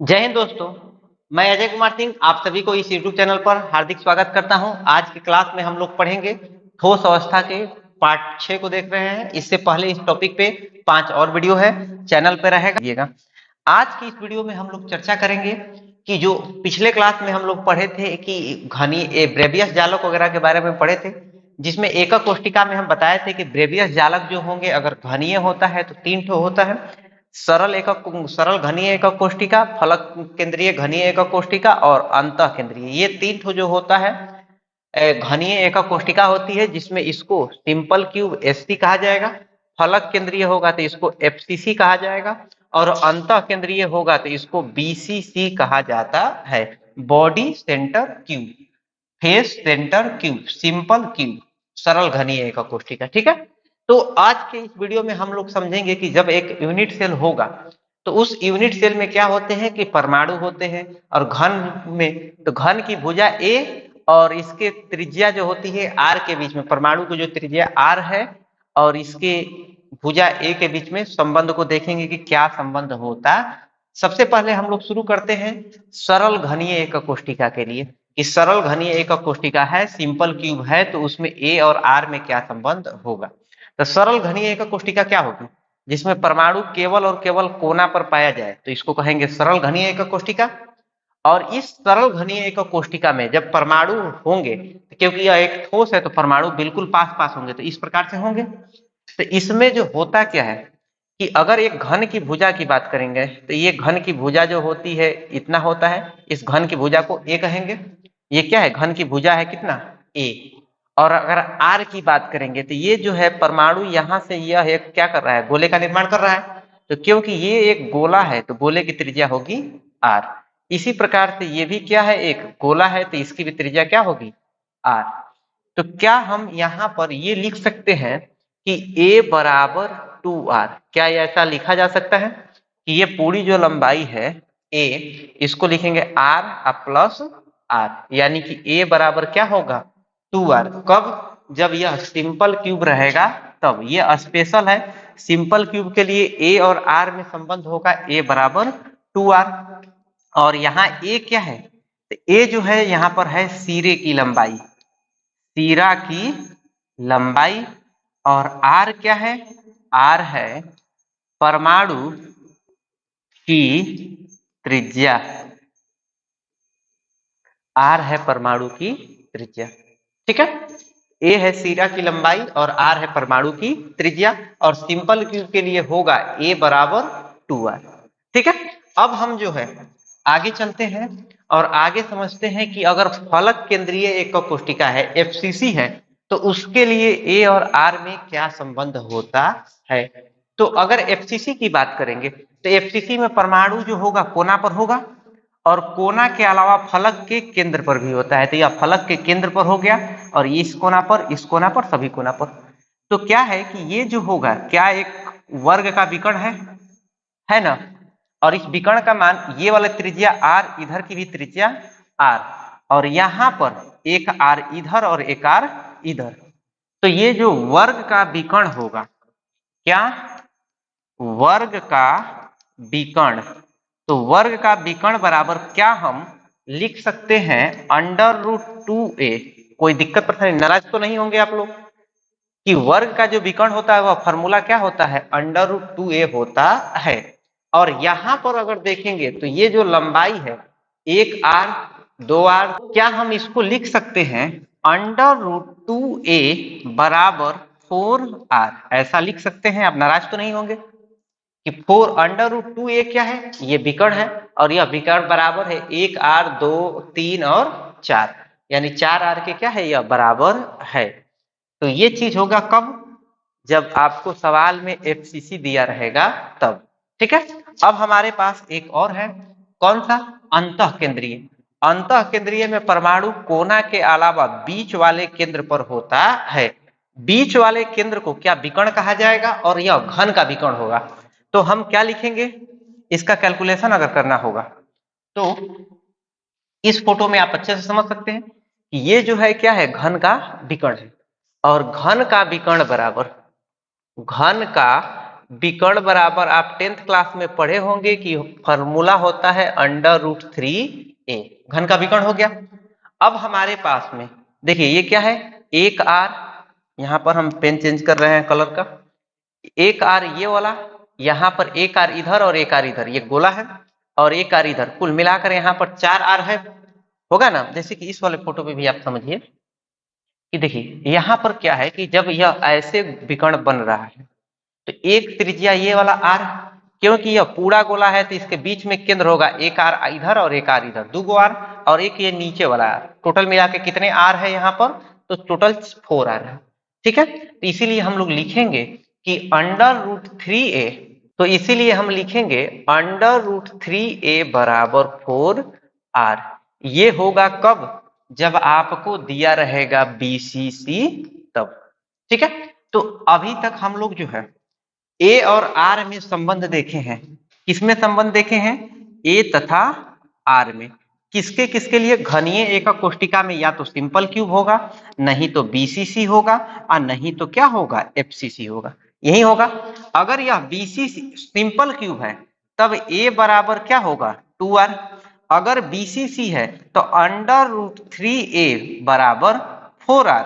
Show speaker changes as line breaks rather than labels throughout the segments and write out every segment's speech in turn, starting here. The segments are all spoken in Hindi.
जय हिंद दोस्तों। मैं अजय कुमार सिंह आप सभी को इस यूट्यूब चैनल पर हार्दिक स्वागत करता हूं। आज की क्लास में हम लोग पढ़ेंगे ठोस अवस्था के पार्ट 6 को देख रहे हैं। इससे पहले इस टॉपिक पे 5 और वीडियो है, चैनल पे रहेगा। आज की इस वीडियो में हम लोग चर्चा करेंगे कि जो पिछले क्लास में हम लोग पढ़े थे कि घनीय ब्रेवियस जालक वगैरह के बारे में पढ़े थे, जिसमें एकक कोष्टिका में हम बताए थे कि ब्रेवियस जालक जो होंगे अगर घनीय होता है तो 3 ठो होता है। सरल घनीय एकक कोष्टिका, फलक केंद्रीय घनीय एकक कोष्टिका और अंतः केंद्रीय, ये 3 ठो जो होता है घनीय एकक कोष्टिका होती है, जिसमें इसको सिंपल क्यूब एससी कहा जाएगा। फलक केंद्रीय होगा तो इसको एफसीसी कहा जाएगा और अंतः केंद्रीय होगा तो इसको बीसीसी कहा जाता है। Body centre cube, face centre cube, simple cube, सरल घनीय एकक कोष्टिका। ठीक है, तो आज के इस वीडियो में हम लोग समझेंगे कि जब एक यूनिट सेल होगा तो उस यूनिट सेल में क्या होते हैं कि परमाणु होते हैं, और घन में तो घन की भुजा ए और इसके त्रिज्या जो होती है आर के बीच में, परमाणु की जो त्रिज्या आर है और इसके भुजा ए के बीच में संबंध को देखेंगे कि क्या संबंध होता। सबसे पहले हम लोग शुरू करते हैं सरल घनीय एकक कोष्टिका के लिए कि सरल घनीय एकक कोष्टिका है, सिंपल क्यूब है, तो उसमें ए और आर में क्या संबंध होगा। तो सरल घनीय एकक कोष्टिका क्या होगी, जिसमें परमाणु केवल और केवल कोना पर पाया जाए तो इसको कहेंगे सरल घनीय एकक कोष्टिका। और इस सरल घनीय एकक कोष्टिका में जब परमाणु होंगे, क्योंकि यह एक ठोस है तो परमाणु बिल्कुल पास पास होंगे, तो इस प्रकार से होंगे। तो इसमें जो होता क्या है कि अगर एक घन की भुजा की बात करेंगे तो ये घन की भुजा जो होती है इतना होता है, इस घन की भुजा को ए कहेंगे। ये क्या है, घन की भुजा है कितना, ए। और अगर आर की बात करेंगे तो ये जो है परमाणु यहां से यह एक क्या कर रहा है, गोले का निर्माण कर रहा है, तो क्योंकि ये एक गोला है तो गोले की त्रिज्या होगी आर। इसी प्रकार से ये भी क्या है, एक गोला है तो इसकी भी त्रिज्या क्या होगी, आर। तो क्या हम यहाँ पर ये लिख सकते हैं कि A बराबर 2R, क्या ये ऐसा लिखा जा सकता है कि ये पूरी जो लंबाई है A, इसको लिखेंगे R प्लस R, यानी कि A बराबर क्या होगा 2R। कब, जब यह सिंपल क्यूब रहेगा तब। ये स्पेशल है, सिंपल क्यूब के लिए A और R में संबंध होगा A बराबर 2R। और यहाँ A क्या है, तो A जो है यहाँ पर है सिरे की लंबाई, सिरा की लंबाई। और आर क्या है, आर है परमाणु की त्रिज्या, आर है परमाणु की त्रिज्या। ठीक है, ए है सिरा की लंबाई और आर है परमाणु की त्रिज्या, और सिंपल क्यूब के लिए होगा ए बराबर 2R। ठीक है, अब हम जो है आगे चलते हैं और आगे समझते हैं कि अगर फलक केंद्रीय एकक कोष्टिका है, एफसीसी है, तो उसके लिए ए और आर में क्या संबंध होता है। तो अगर एफसीसी की बात करेंगे तो एफसीसी में परमाणु जो होगा कोना पर होगा, और कोना के अलावा फलक के केंद्र पर भी होता है, तो यह फलक के केंद्र पर हो गया, और इस कोना पर, इस कोना पर, सभी कोना पर। तो क्या है कि ये जो होगा क्या एक वर्ग का विकर्ण है ना। और इस विकर्ण का मान ये वाला त्रिज्या आर, इधर की भी त्रिज्या आर, और यहां पर एक आर इधर और एक आर इधर। तो ये जो वर्ग का विकर्ण होगा, क्या, वर्ग का विकर्ण, तो वर्ग का विकर्ण बराबर क्या हम लिख सकते हैं, √2a। कोई दिक्कत परेशानी, नाराज तो नहीं होंगे आप लोग कि वर्ग का जो विकर्ण होता है वह फॉर्मूला क्या होता है, √2a होता है। और यहां पर अगर देखेंगे तो ये जो लंबाई है 1R 2R, क्या हम इसको लिख सकते हैं √2a बराबर 4R, ऐसा लिख सकते हैं। आप नाराज तो नहीं होंगे कि 4√2a क्या है, ये विकर्ण है, और यह विकर्ण बराबर है 1R 2 3 और 4, यानी 4R के क्या है, यह बराबर है। तो ये चीज होगा कब, जब आपको सवाल में एफसीसी दिया रहेगा तब। ठीक है, अब हमारे पास एक और है, कौन सा, अंतः केंद्रीय। अंतः केंद्रीय में परमाणु कोना के अलावा बीच वाले केंद्र पर होता है। बीच वाले केंद्र को क्या विकर्ण कहा जाएगा, और यह घन का विकर्ण होगा। तो हम क्या लिखेंगे, इसका कैलकुलेशन अगर करना होगा तो इस फोटो में आप अच्छे से समझ सकते हैं कि ये जो है क्या है, घन का विकर्ण है, और घन का विकर्ण बराबर, घन का विकर्ण बराबर आप 10th क्लास में पढ़े होंगे कि फॉर्मूला होता है √3a। घन का विकर्ण हो गया। अब हमारे पास में देखिए ये क्या है, एक आर, यहां पर हम पेन चेंज कर रहे हैं कलर का, एक आर ये वाला, यहां पर एक आर इधर और एक आर इधर, ये गोला है, और एक आर इधर, कुल मिलाकर यहां पर 4 आर है, होगा ना। जैसे कि इस वाले फोटो पे भी आप समझिए कि देखिए यहां पर क्या है कि जब यह ऐसे विकर्ण बन रहा है तो एक त्रिज्या ये वाला आर, क्योंकि यह पूरा गोला है तो इसके बीच में केंद्र होगा, एक आर इधर और एक आर इधर, 2 गो आर, और एक ये नीचे वाला आर, टोटल मिला के कितने आर है यहाँ पर, तो टोटल 4 आर है। ठीक है, तो इसीलिए हम लोग लिखेंगे कि √3a, तो इसीलिए हम लिखेंगे √3a बराबर 4 आर। ये होगा कब, जब आपको दिया रहेगा BCC तब। ठीक है, तो अभी तक हम लोग जो है ए और आर में संबंध देखे हैं। किसमें संबंध देखे हैं, ए तथा आर में। किसके किसके लिए, घनीय एकक कोष्टिका में या तो सिंपल क्यूब होगा, नहीं तो बीसीसी होगा, और नहीं तो क्या होगा, एफसीसी होगा, यही होगा। अगर यह बीसीसी सिंपल क्यूब है तब ए बराबर क्या होगा, 2r। अगर बीसीसी है तो √3a बराबर 4r,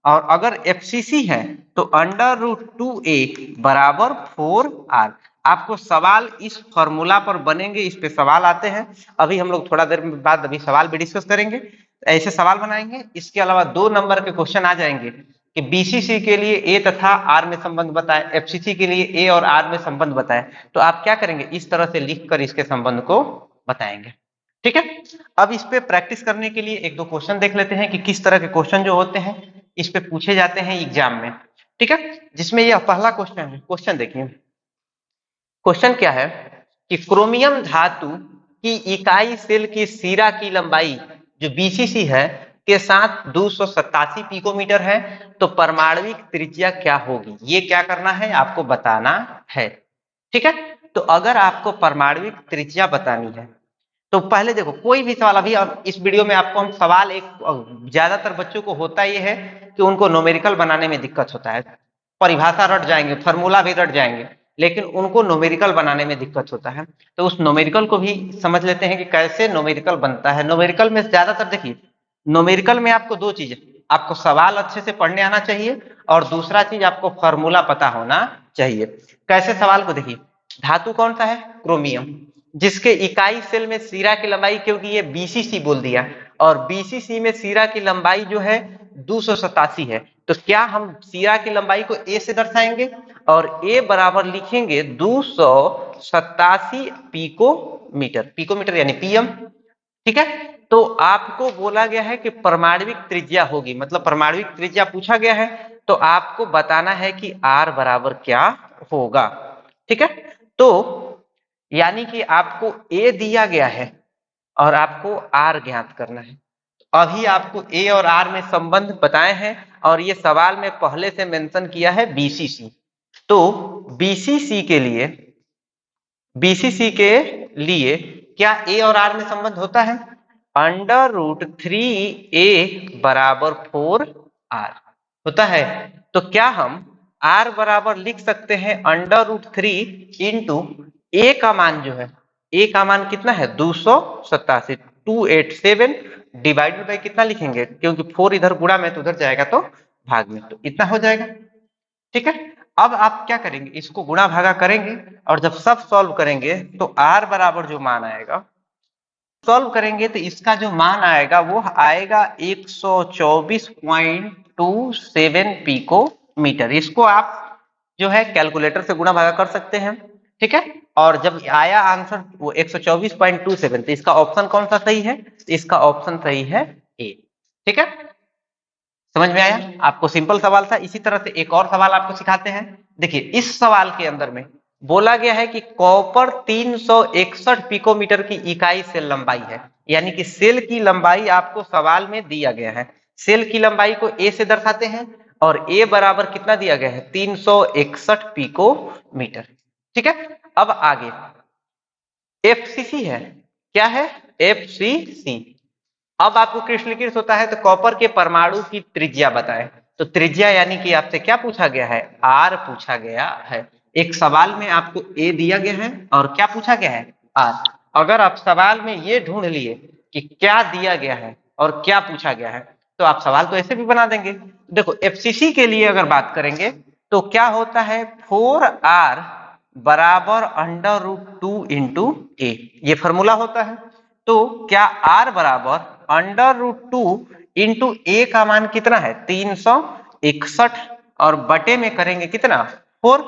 और अगर एफसीसी है तो √2a बराबर 4r। आपको सवाल इस फॉर्मूला पर बनेंगे, इस पे सवाल आते हैं। अभी हम लोग थोड़ा देर बाद अभी सवाल भी डिस्कस करेंगे, ऐसे सवाल बनाएंगे। इसके अलावा 2 नंबर के क्वेश्चन आ जाएंगे कि बीसीसी के लिए ए तथा आर में संबंध बताए, एफसीसी के लिए ए और आर में संबंध बताए। तो आप क्या करेंगे, इस तरह से लिखकर इसके संबंध को बताएंगे। ठीक है, अब इस पे प्रैक्टिस करने के लिए 1-2 क्वेश्चन देख लेते हैं कि किस तरह के क्वेश्चन जो होते हैं इस पे पूछे जाते हैं एग्जाम में। ठीक है, जिसमें यह पहला क्वेश्चन है। क्वेश्चन देखिए, क्वेश्चन क्या है कि क्रोमियम धातु की इकाई सेल की सिरा की लंबाई जो बीसीसी है के साथ 287 पिकोमीटर है, तो परमाणविक त्रिज्या क्या होगी, ये क्या करना है, आपको बताना है। ठीक है, तो अगर आपको परमाणविक त्रिज्या बतानी है तो पहले देखो कोई भी सवाल, अभी इस वीडियो में आपको हम सवाल, एक ज्यादातर बच्चों को होता ये है कि उनको न्यूमेरिकल बनाने में दिक्कत होता है, परिभाषा रट जाएंगे, फॉर्मूला भी रट जाएंगे, लेकिन उनको न्यूमेरिकल बनाने में दिक्कत होता है। तो उस न्यूमेरिकल को भी समझ लेते हैं कि कैसे न्यूमेरिकल बनता है। न्यूमेरिकल में ज्यादातर देखिए, न्यूमेरिकल में आपको 2 चीजें, आपको सवाल अच्छे से पढ़ने आना चाहिए, और दूसरा चीज आपको फॉर्मूला पता होना चाहिए। कैसे सवाल को देखिए, धातु कौन सा है, क्रोमियम, जिसके इकाई सेल में सिरा की लंबाई, क्योंकि ये बीसीसी बोल दिया, और बीसीसी में सिरा की लंबाई जो है 287 है, तो क्या हम सिरा की लंबाई को ए से दर्शाएंगे, और ए बराबर लिखेंगे 287 पिकोमीटर, पिकोमीटर यानी पीएम। ठीक है, तो आपको बोला गया है कि परमाणविक त्रिज्या होगी, मतलब परमाणविक त्रिज्या पूछा गया है, तो आपको बताना है कि आर बराबर क्या होगा। ठीक है, तो यानी कि आपको ए दिया गया है और आपको आर ज्ञात करना है। अभी आपको ए और आर में संबंध बताए हैं, और ये सवाल में पहले से मेंशन किया है बीसीसी। तो बीसीसी के लिए, बीसीसी के लिए क्या ए और आर में संबंध होता है, √3a बराबर 4r होता है। तो क्या हम r बराबर लिख सकते हैं √3 इंटू ए का मान जो है, ए का मान कितना है 287, 287 डिवाइडेड बाई कितना लिखेंगे, क्योंकि 4 इधर गुणा में तो उधर जाएगा तो भाग में, तो इतना हो जाएगा। ठीक है, अब आप क्या करेंगे, इसको गुणा भागा करेंगे, और जब सब सॉल्व करेंगे तो r बराबर जो मान आएगा, सॉल्व करेंगे तो इसका जो मान आएगा वो आएगा 124.27 पिकोमीटर। इसको आप जो है कैलकुलेटर से गुणा भागा कर सकते हैं। ठीक है, और जब आया आंसर वो 124.27, तो इसका ऑप्शन कौन सा सही है, इसका ऑप्शन सही है ए। ठीक है, समझ में आया आपको, सिंपल सवाल था। इसी तरह से एक और सवाल आपको सिखाते हैं। देखिए इस सवाल के अंदर में बोला गया है कि कॉपर 361 पिकोमीटर की इकाई सेल लंबाई है, यानी कि सेल की लंबाई आपको सवाल में दिया गया है। सेल की लंबाई को ए से दर्शाते हैं, और ए बराबर कितना दिया गया है 361 पिकोमीटर। ठीक है, अब आगे एफसीसी है, क्या है एफसीसी। अब आपको क्रिस्टलीकृत होता है तो कॉपर के परमाणु की त्रिज्या बताएं, तो त्रिज्या यानी कि आपसे क्या पूछा गया है, आर पूछा गया है। एक सवाल में आपको ए दिया गया है और क्या पूछा गया है, आर। अगर आप सवाल में ये ढूंढ लिए कि क्या दिया गया है और क्या पूछा गया है, तो आप सवाल तो ऐसे भी बना देंगे। देखो एफसीसी के लिए अगर बात करेंगे तो क्या होता है, 4r बराबर √2 इंटू ए, ये फॉर्मूला होता है। तो क्या r बराबर √2 इंटू ए का मान कितना है, 361, और बटे में करेंगे कितना, 4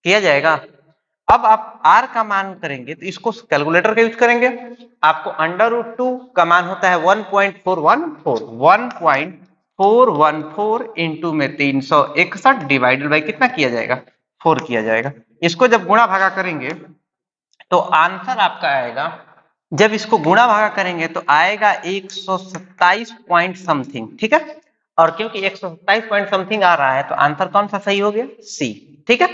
किया जाएगा। अब आप r का मान करेंगे तो इसको कैलकुलेटर का यूज करेंगे। आपको √2 का मान होता है 1.414 इंटू में 361 डिवाइडेड बाई कितना किया जाएगा, 4 किया जाएगा। इसको जब गुणा भागा करेंगे तो आंसर आपका आएगा, जब इसको गुणा भागा करेंगे तो आएगा 127 पॉइंट समथिंग, ठीक है। और क्योंकि 127 पॉइंट समथिंग आ रहा है तो आंसर कौन सा सही हो गया, सी, ठीक है।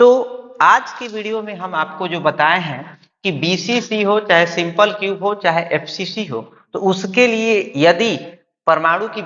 तो आज की वीडियो में हम आपको जो बताए हैं कि बीसीसी हो चाहे सिंपल क्यूब हो चाहे एफसीसी हो, तो उसके लिए यदि परमाणु की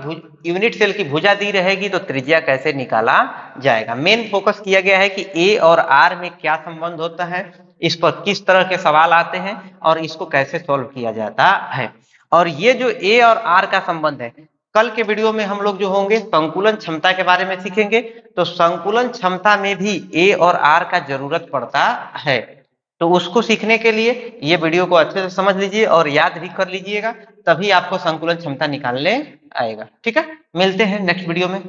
यूनिट सेल की भुजा दी रहेगी तो त्रिज्या कैसे निकाला जाएगा। मेन फोकस किया गया है कि ए और आर में क्या संबंध होता है, इस पर किस तरह के सवाल आते हैं और इसको कैसे सॉल्व किया जाता है। और ये जो ए और आर का संबंध है, कल के वीडियो में हम लोग जो होंगे संकुलन क्षमता के बारे में सीखेंगे। तो संकुलन क्षमता में भी ए और आर का जरूरत पड़ता है। तो उसको सीखने के लिए ये वीडियो को अच्छे से समझ लीजिए और याद भी कर लीजिएगा, तभी आपको संकुलन क्षमता निकालने आएगा, ठीक है। मिलते हैं नेक्स्ट वीडियो में।